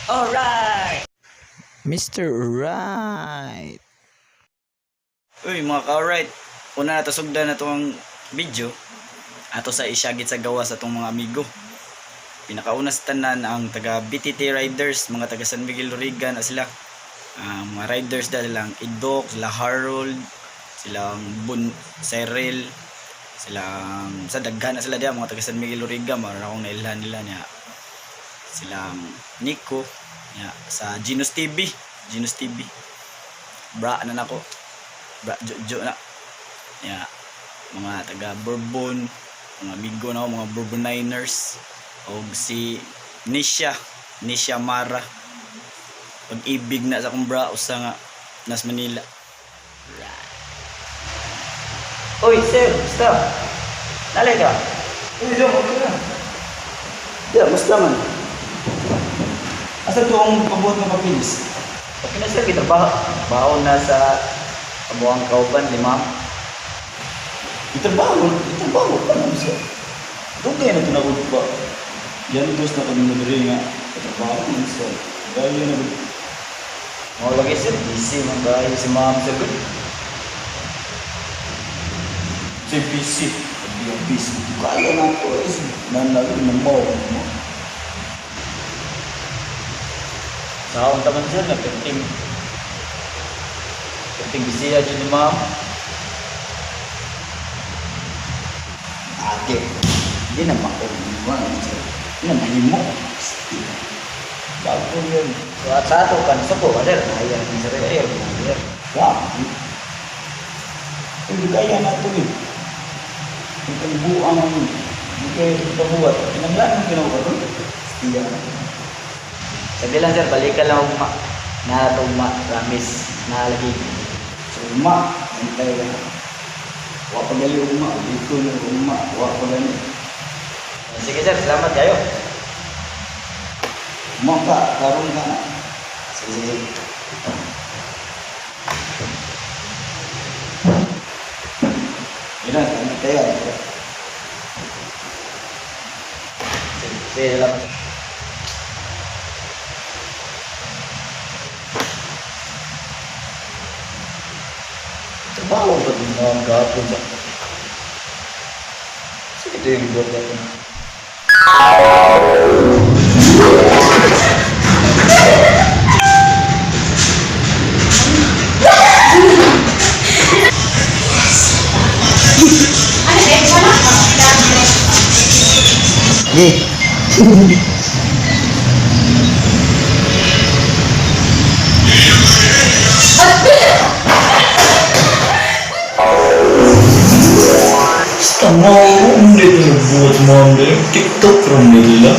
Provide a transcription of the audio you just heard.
Alright! Mr. Right. Uy mga ka-alright, una na tasugdan na itong video ato sa isyagit sa gawa sa itong mga amigo. Pinakauna sa tanan ang taga BTT Riders, mga taga San Miguel Loriga na sila. Mga riders dahil lang Idok, sila Harold, silang Bun Cyril, silang sa daghan na sila diya, mga taga San Miguel Loriga, maroon akong nailhan nila niya. Silang Nico, ya, sa Genus TV, bra na nako. Bra Jojo na. Ya, mga taga Bourbon, mga amigo na mga Bourbon Niners, o si Nisha Mara. Pag-ibig na sa akong bra usa nga nas Manila. Uy, sir, stop! Nalay ka? Uy, Jom, okay na. Yeah, basta man. Asa to ang pabuhat ng papilis? Okay na sir, kita baon na sa kabuang kauban, ma'am. Itrabaho pa naman siya. Dugay na tinawag pa. Yan dos na kami nagre nga. Itrabaho naman siya. Dahil yun na. Mau lagi sir, busy man tayo si ma'am sir. Si busy. Yung busy. Kaya na po eh. Nanalo na mo. Sahon taman sir, nagpenting busy aja ni ma'am. Ate. Hindi na makuha. Hindi na mahimo. Bago yun. So at sa ato kan suko sir, ayan ni sir ayan. Wow. Hindi kaya na ito eh. Ang kalbuang ang hindi kayo pabuhat. Pinaglaan ang ginawa ko. Iya na. Sabi lang sir, balikan lang ugma. Na ito ugma, promise, na lagi. So, ang kaya. Wala pa gali uma. Dito na uma. Wala pa gali. Sige sir, salamat kayo. Uma ka. Karong ka na. Sige. Yan, kami kaya. Sige, salamat. Trabaho ba din mga gapon ba? Sige, ito yung buat natin. Tanaw, hindi na buat mga TikTok ram nila.